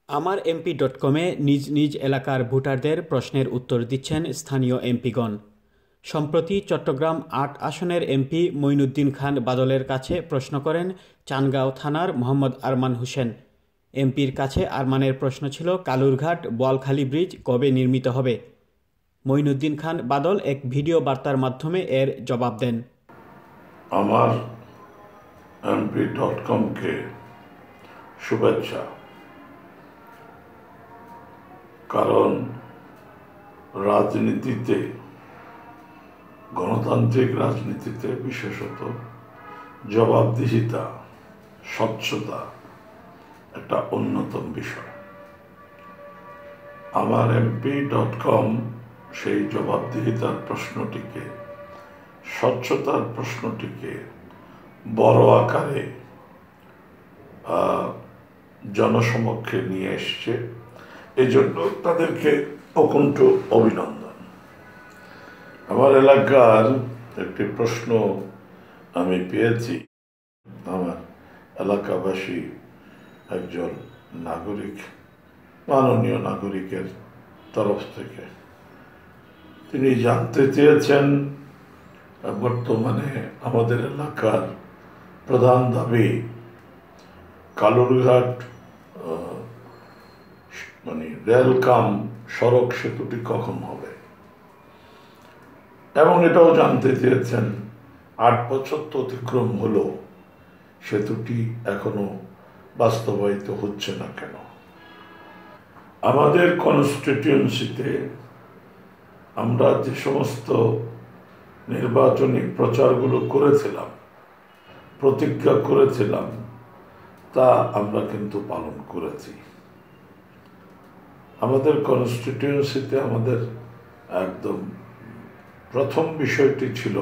আমার এমপি.কমে নিজ নিজ এলাকার ভোটারদের প্রশ্নের উত্তর দিচ্ছেন স্থানীয় এমপিগণ। সম্প্রতি চট্টগ্রাম ৮ আসনের এমপি মঈনুদ্দিন খান বাদলের কাছে প্রশ্ন করেন চানগাঁও থানার মোহাম্মদ আরমান হোসেন। এমপির কাছে আরমানের প্রশ্ন ছিল কালুরঘাট বোয়ালখালী ব্রিজ কবে নির্মিত হবে। মঈনুদ্দিন খান বাদল এক ভিডিও বার্তার মাধ্যমে এর জবাব দেন। আমার mp.com-কে শুভেচ্ছা, কারণ রাজনীতিতে, গণতান্ত্রিক রাজনীতিতে বিশেষত জবাবদিহিতা, স্বচ্ছতা একটা অন্যতম বিষয়। আমার mp.com সেই জবাবদিহিতার প্রশ্নটিকে, স্বচ্ছতার প্রশ্নটিকে বড় আকারে জনসমক্ষে নিয়ে এসছে। এজন্য তাদেরকে অকুণ্ঠ অভিনন্দন। আমার এলাকার একটি প্রশ্ন আমি পেয়েছি। আমার এলাকাবাসী একজন নাগরিক, মাননীয় নাগরিকের তরফ থেকে তিনি জানতে চেয়েছেন বর্তমানে আমাদের এলাকার প্রধান দাবি কালুরঘাট রেল কাম সড়ক সেতুটি কখন হবে, এবং এটাও জানতে চেয়েছেন ৮ বছর তো অতিক্রম হলো, সেতুটি এখনো বাস্তবায়িত হচ্ছে না কেন। আমাদের কনস্টিটিউয়েন্সিতে আমরা যে সমস্ত নির্বাচনী প্রচারগুলো করেছিলাম, প্রতিজ্ঞা করেছিলাম, তা আমরা কিন্তু পালন করেছি। আমাদের কনস্টিটিউয়েন্সিতে আমাদের একদম প্রথম বিষয়টি ছিল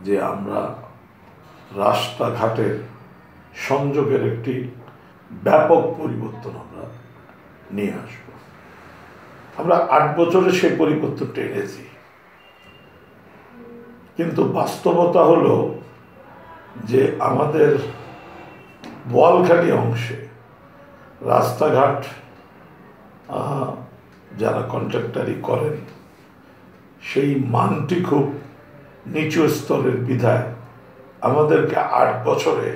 যে আমরা রাস্তাঘাটের সংযোগের একটি ব্যাপক পরিবর্তন আমরা নিয়ে আসব। আমরা ৮ বছরে সেই পরিবর্তনটা এনেছি, কিন্তু বাস্তবতা হলো যে আমাদের বোয়ালখালী অংশে রাস্তাঘাট যারা কন্ট্রাক্টারি করেন সেই মানটি খুব নিচু স্তরের বিধায় আমাদেরকে ৮ বছরে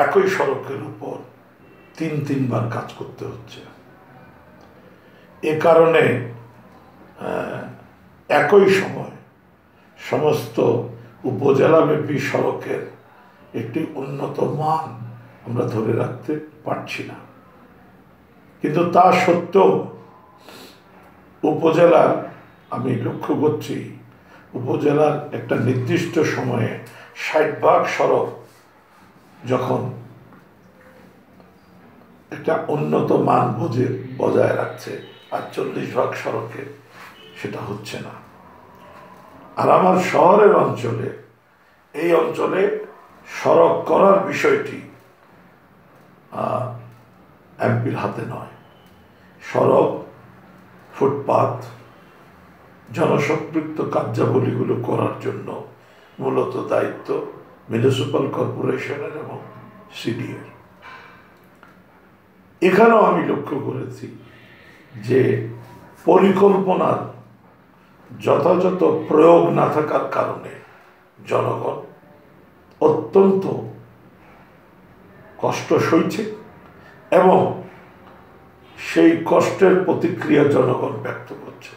একই সড়কের উপর ৩বার কাজ করতে হচ্ছে। এ কারণে একই সময় সমস্ত উপজেলাব্যাপী সড়কের একটি উন্নত মান আমরা ধরে রাখতে পারছি না। কিন্তু তা সত্ত্বেও উপজেলার, আমি লক্ষ্য করছি, উপজেলার একটা নির্দিষ্ট সময়ে ৬০ সড়ক যখন একটা উন্নত মান বজায় রাখছে, আর ৪০ সড়কে সেটা হচ্ছে না। আর আমার শহরের অঞ্চলে, এই অঞ্চলে সড়ক করার বিষয়টি এমপির হাতে নয়। সড়ক, ফুটপাথ, জনসম্পৃক্ত কার্যাবলীগুলো করার জন্য মূলত দায়িত্ব মিউনিসিপ্যাল কর্পোরেশনের এবং সিডিএর। এখানেও আমি লক্ষ্য করেছি যে পরিকল্পনার যথাযথ প্রয়োগ না থাকার কারণে জনগণ অত্যন্ত কষ্ট সইছে, এবং সেই কষ্টের প্রতিক্রিয়া জনগণ ব্যক্ত করছে,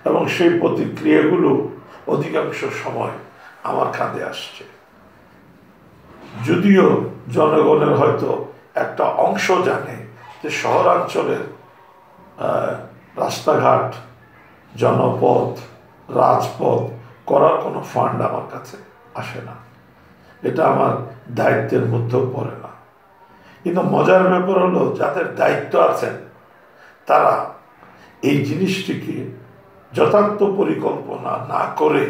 এবং সেই প্রতিক্রিয়াগুলো অধিকাংশ সময় আমার কাঁধে আসছে। যদিও জনগণের হয়তো একটা অংশ জানে যে শহরাঞ্চলের রাস্তাঘাট, জনপথ, রাজপথ করার কোনো ফান্ড আমার কাছে আসে না, এটা আমার দায়িত্বের মধ্যেও পড়ে না। কিন্তু মজার ব্যাপার হলো, যাদের দায়িত্ব আছেন তারা এই জিনিসটিকে যথার্থ পরিকল্পনা না করে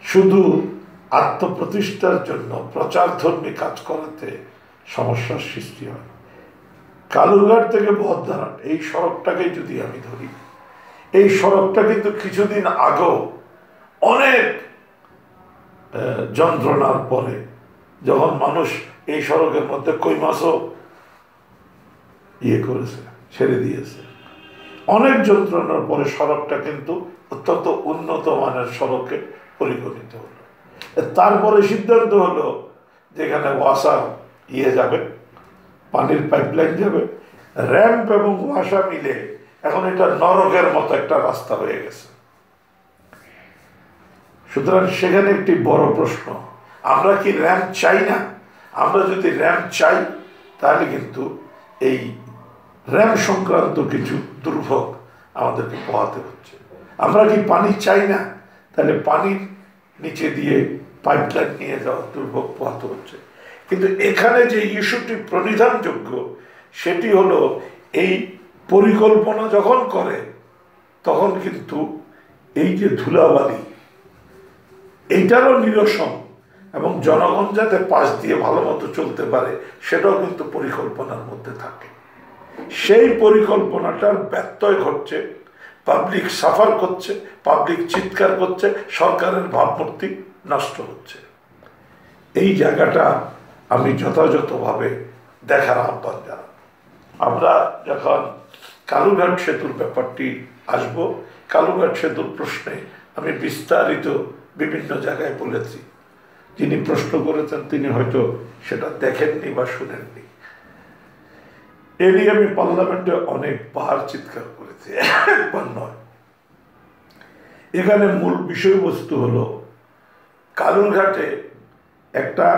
শুধু আত্মপ্রতিষ্ঠার জন্য প্রচারধর্মী কাজ করাতে সমস্যার সৃষ্টি হয়। কালুরঘাট থেকে বহদ্দারহাট এই সড়কটাকে যদি আমি ধরি, এই সড়কটা কিন্তু কিছুদিন আগেও অনেক যন্ত্রণার পরে, যখন মানুষ এই সড়কের মধ্যে কই মাছও করেছে, ছেড়ে দিয়েছে। অনেক যন্ত্রণার পরে সড়কটা কিন্তু অত্যন্ত উন্নত মানের সড়কে পরিগণিত হলো। তারপরে সিদ্ধান্ত হলো যেখানে ওয়াসা যাবে, পানির পাইপলাইন যাবে, র্যাম্প এবং ওয়াসা মিলে এখন এটা নরকের মতো একটা রাস্তা হয়ে গেছে। সুতরাং সেখানে একটি বড় প্রশ্ন, আমরা কি র্যাম্প চাই না? আমরা যদি র্যাম্প চাই তাহলে কিন্তু এই র্যাম্প সংক্রান্ত কিছু দুর্ভোগ আমাদেরকে পোহাতে হচ্ছে। আমরা কি পানি চাই না? তাহলে পানির নিচে দিয়ে পাইপলাইন নিয়ে যাওয়ার দুর্ভোগ পোহাতে হচ্ছে। কিন্তু এখানে যে ইস্যুটি প্রণিধানযোগ্য সেটি হলো, এই পরিকল্পনা যখন করে তখন কিন্তু এই যে ধুলাবালি এইটারও নিরসন এবং জনগণ যাতে পাশ দিয়ে ভালো মতো চলতে পারে সেটাও কিন্তু পরিকল্পনার মধ্যে থাকে। সেই পরিকল্পনাটার ব্যত্যয় ঘটছে, পাবলিক সাফার করছে, পাবলিক চিৎকার করছে, সরকারের ভাবমূর্তি নষ্ট হচ্ছে। এই জায়গাটা আমি যথাযথভাবে দেখার আহ্বান জানাব। আমরা যখন কালুঘাট সেতুর ব্যাপারটি আসব, কালুঘাট সেতুর প্রশ্নে আমি বিস্তারিত বিভিন্ন জায়গায় বলেছি। যিনি প্রশ্ন করেছেন তিনি হয়তো সেটা দেখেননি বা শুনেননি। এ নিয়ে আমি পার্লামেন্টে অনেকবার চিৎকার করেছি, একবার নয়। এখানে মূল বিষয়বস্তু হলো কালুরঘাটে একটা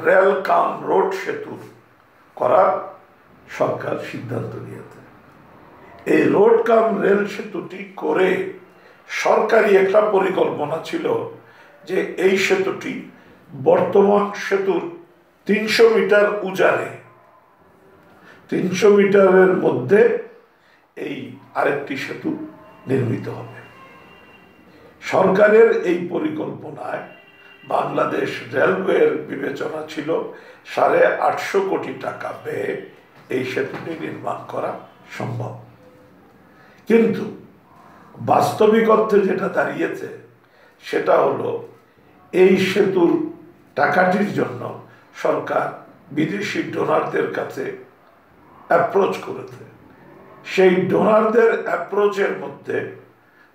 রেল কাম রোড সেতু করার সরকার সিদ্ধান্ত নিয়েছে। এই রোড কাম রেল সেতুটি করে সরকারি একটা পরিকল্পনা ছিল যে এই সেতুটি বর্তমান সেতুর 300 মিটার উজানে, 300 মিটারের মধ্যে এই আরেকটি সেতু নির্মিত হবে। সরকারের এই পরিকল্পনায় বাংলাদেশ রেলওয়ের বিবেচনা ছিল 850 কোটি টাকা ব্যয়ে এই সেতুটি নির্মাণ করা সম্ভব। কিন্তু বাস্তবিক অর্থে যেটা দাঁড়িয়েছে সেটা হলো, এই সেতুর টাকাটির জন্য সরকার বিদেশি ডোনারদের কাছে অ্যাপ্রোচ করেছে। সেই ডোনারদের অ্যাপ্রোচের মধ্যে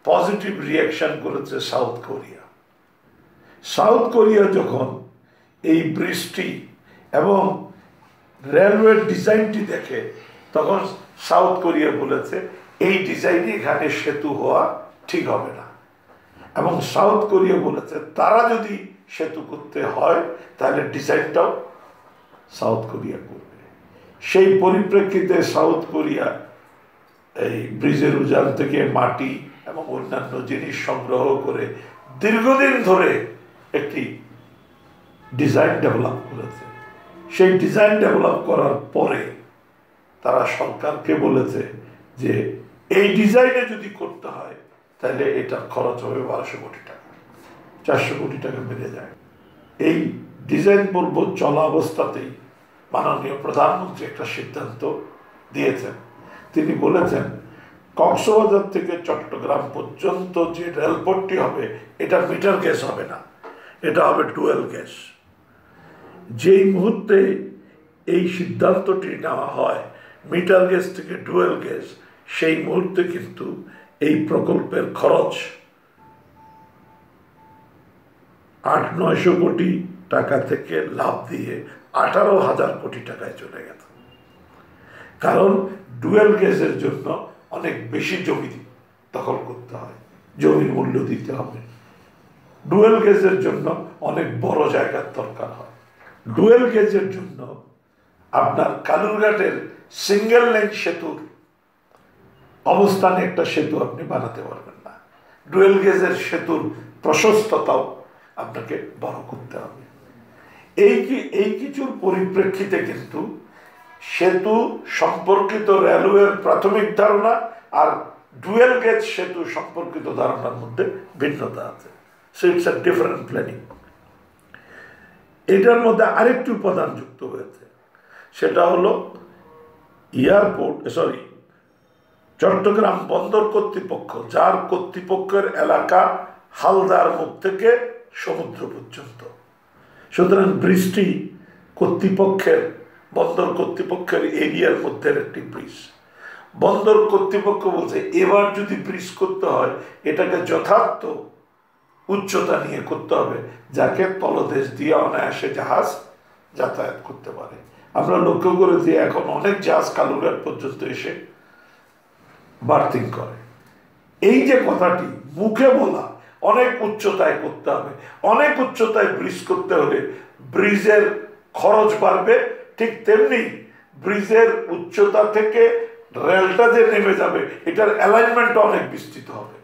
পজিটিভ রিয়াকশন করেছে সাউথ কোরিয়া। সাউথ কোরিয়া যখন এই ব্রিজটি এবং রেলওয়ের ডিজাইনটি দেখে তখন সাউথ কোরিয়া বলেছে এই ডিজাইনে এখানে সেতু হওয়া ঠিক হবে না। এবং সাউথ কোরিয়া বলেছে তারা যদি সেতু করতে হয় তাহলে ডিজাইনটাও সাউথ কোরিয়া করবে। সেই পরিপ্রেক্ষিতে সাউথ কোরিয়া এই ব্রিজের উজান থেকে মাটি এবং অন্যান্য জিনিস সংগ্রহ করে দীর্ঘদিন ধরে একটি ডিজাইন ডেভেলপ করেছে। সেই ডিজাইন ডেভেলপ করার পরে তারা সরকারকে বলেছে যে এই ডিজাইনে যদি করতে হয় তাহলে এটার খরচ হবে 1200 কোটি টাকা, 400 কোটি টাকা বেড়ে যায়। এই ডিজাইন পর্ব চলা অবস্থাতেই মাননীয় প্রধানমন্ত্রী একটা সিদ্ধান্ত দিয়েছেন। তিনি বলেছেন কক্সবাজার থেকে চট্টগ্রাম পর্যন্ত যে রেলপথটি হবে এটা মিটার গেজ হবে না, এটা হবে ডুয়েল গেজ। যেই মুহূর্তে এই সিদ্ধান্তটি নেওয়া হয় মিটার গেজ থেকে ডুয়েল গেজ, সেই মুহূর্তে কিন্তু এই প্রকল্পের খরচ 800-900 কোটি টাকা থেকে লাভ দিয়ে 18,000 কোটি টাকায় চলে গেছে। কারণ ডুয়েল গেজের জন্য অনেক বেশি জমি দখল করতে হয়, জমির মূল্য দিতে হবে। ডুয়েল গেজের জন্য অনেক বড় জায়গার দরকার হয়। ডুয়েল গেজের জন্য আপনার কালুরঘাটের সিঙ্গেল লাইন সেতুর অবস্থানে একটা সেতু আপনি বানাতে পারবেন না। ডুয়েল গেজের সেতুর প্রশস্ততাও আপনাকে বড় করতে হবে। এই কিছুর পরিপ্রেক্ষিতে কিন্তু সেতু সম্পর্কিত রেলওয়ের প্রাথমিক ধারণা আর ডুয়েল গেজ সেতু সম্পর্কিত ধারণার মধ্যে ভিন্নতা আছে। So it's a different planning. এটার মধ্যে আরেকটি উপাদান যুক্ত হয়েছে, সেটা হলো চট্টগ্রাম বন্দর কর্তৃপক্ষ, যার কর্তৃপক্ষের এলাকা হালদার মুখ থেকে সমুদ্র পর্যন্ত। সুতরাং ব্রিজটি কর্তৃপক্ষের বন্দর কর্তৃপক্ষের এরিয়ার মধ্যে একটি ব্রিজ। বন্দর কর্তৃপক্ষ বলছে এবার যদি ব্রিজ করতে হয় এটাকে যথার্থ উচ্চতা নিয়ে করতে হবে, যাকে তলদেশ দিয়ে অনায়াসে জাহাজ যাতায়াত করতে পারে। আমরা লক্ষ্য করেছি এখন অনেক জাহাজ কালুরঘাট পর্যন্ত এসে বার্থিং করে। এই যে কথাটি মুখে বলা, অনেক উচ্চতায় করতে হবে, অনেক উচ্চতায় ব্রিজ করতে হলে ব্রিজের খরচ বাড়বে, ঠিক তেমনি ব্রিজের উচ্চতা থেকে রেলটা যে নেমে যাবে এটার অ্যালাইনমেন্ট অনেক বিস্তৃত হবে।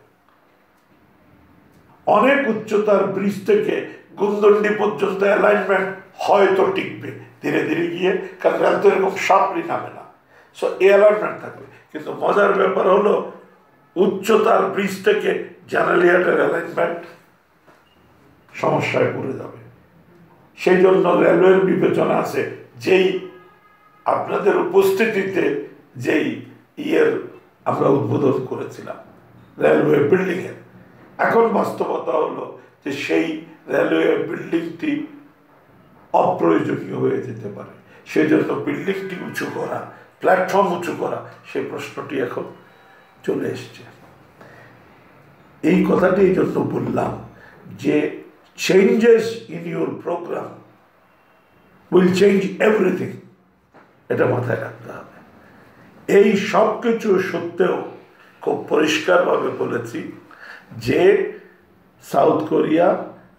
অনেক উচ্চতার ব্রিজ থেকে গুমদন্ডি পর্যন্ত অ্যালাইনমেন্ট হয়তো টিকবে ধীরে ধীরে গিয়ে, কারণ রেল তো এরকম সাপলি নামে না, সো এই অ্যালাইনমেন্ট থাকবে। কিন্তু মজার ব্যাপার হলো উচ্চতার ব্রিজ থেকে জানালিয়াটের অ্যালাইনমেন্ট সমস্যায় পড়ে যাবে। সেই জন্য রেলওয়ের বিবেচনা আছে, যেই আপনাদের উপস্থিতিতে যেই আমরা উদ্বোধন করেছিলাম রেলওয়ে বিল্ডিং এর, এখন বাস্তবতা হলো যে সেই রেলওয়ে বিল্ডিংটি অপ্রয়োজনীয় হয়ে যেতে পারে। সেই জন্য বিল্ডিংটি উঁচু করা, প্ল্যাটফর্ম উঁচু করা, সেই প্রশ্নটি এখন চলে এসছে। এই কথাটি এই জন্য বললাম যে changes in your program will change everything, এটা মাথায় রাখতে হবে। এই সব কিছু সত্ত্বেও খুব পরিষ্কারভাবে বলেছি যে সাউথ কোরিয়া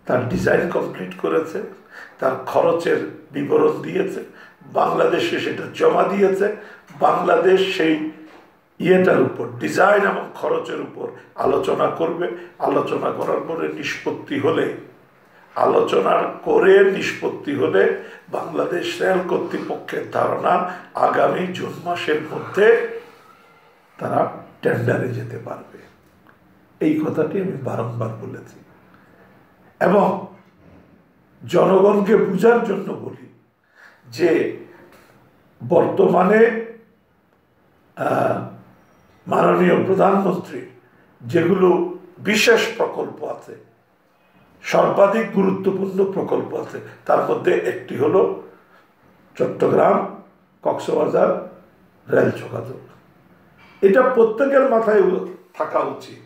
তার ডিজাইন কমপ্লিট করেছে, তার খরচের বিবরণ দিয়েছে, বাংলাদেশে সেটা জমা দিয়েছে। বাংলাদেশ সেই ইয়েটার উপর, ডিজাইন এবং খরচের উপর আলোচনা করবে। আলোচনা করার পরে নিষ্পত্তি হলে, বাংলাদেশ রেল কর্তৃপক্ষের ধারণা আগামী জুন মাসের মধ্যে তারা টেন্ডারে যেতে পারবে। এই কথাটি আমি বারংবার বলেছি এবং জনগণকে বুঝার জন্য বলি যে বর্তমানে মাননীয় প্রধানমন্ত্রী যেগুলো বিশেষ প্রকল্প আছে, সর্বাধিক গুরুত্বপূর্ণ প্রকল্প আছে, তার মধ্যে একটি হলো চট্টগ্রাম কক্সবাজার রেল যোগাযোগ। এটা প্রত্যেকের মাথায় থাকা উচিত।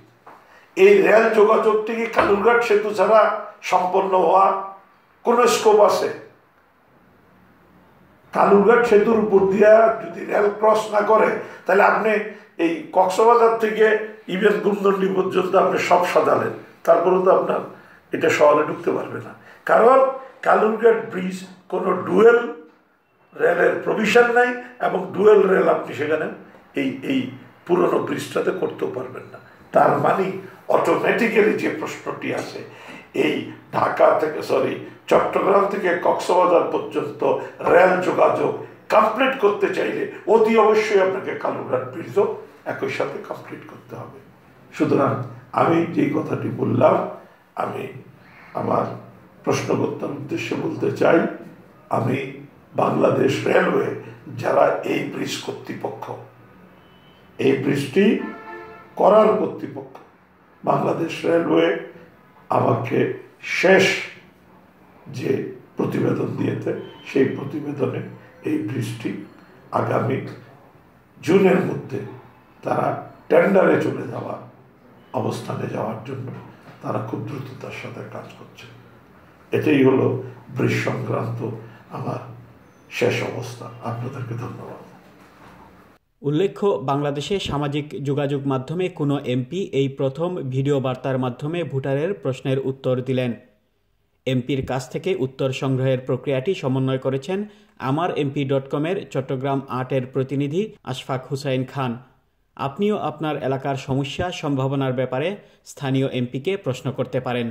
এই রেল যোগাযোগটি কি কালুরঘাট সেতু ছাড়া সম্পন্ন হওয়া কোন স্কোপ আছে? কালুরঘাট সেতুর উপর দিয়া যদি রেল ক্রস না করে তাহলে আপনি এই কক্সবাজার থেকে ইভেন গুমদন্ডি পর্যন্ত আপনি সব সাজালেন, তারপরে তো আপনার এটা শহরে ঢুকতে পারবে না। কারণ কালুরঘাট ব্রিজ কোনো ডুয়েল রেলের প্রভিশন নাই এবং ডুয়েল রেল আপনি সেখানে এই পুরনো ব্রিজটাতে করতেও পারবেন না। তার মানে অটোমেটিক্যালি যে প্রশ্নটি আছে, এই চট্টগ্রাম থেকে কক্সবাজার পর্যন্ত রেল যোগাযোগ কমপ্লিট করতে চাইলে অতি অবশ্যই আপনাকে কালুরঘাট ব্রিজও একই সাথে কমপ্লিট করতে হবে। সুতরাং আমি যে কথাটি বললাম, আমি আমার প্রশ্নকর্তার উদ্দেশ্যে বলতে চাই, আমি বাংলাদেশ রেলওয়ে যারা এই ব্রিজ কর্তৃপক্ষ, এই ব্রিজটি করার কর্তৃপক্ষ বাংলাদেশ রেলওয়ে আমাকে শেষ যে প্রতিবেদন দিয়েছে সেই প্রতিবেদনে এই ব্রিজটি আগামী জুনের মধ্যে তারা টেন্ডারে চলে যাওয়া অবস্থানে যাওয়ার জন্য তারা খুব দ্রুততার সাথে কাজ করছে। এটাই হলো ব্রিজ সংক্রান্ত আমার শেষ অবস্থা। আপনাদেরকে ধন্যবাদ। উল্লেখ্য, বাংলাদেশে সামাজিক যোগাযোগ মাধ্যমে কোনো এমপি এই প্রথম ভিডিও বার্তার মাধ্যমে ভোটারের প্রশ্নের উত্তর দিলেন। এমপির কাছ থেকে উত্তর সংগ্রহের প্রক্রিয়াটি সমন্বয় করেছেন আমারএমপি.com-এর চট্টগ্রাম ৮-এর প্রতিনিধি আশফাক হুসাইন খান। আপনিও আপনার এলাকার সমস্যা সম্ভাবনার ব্যাপারে স্থানীয় এমপিকে প্রশ্ন করতে পারেন।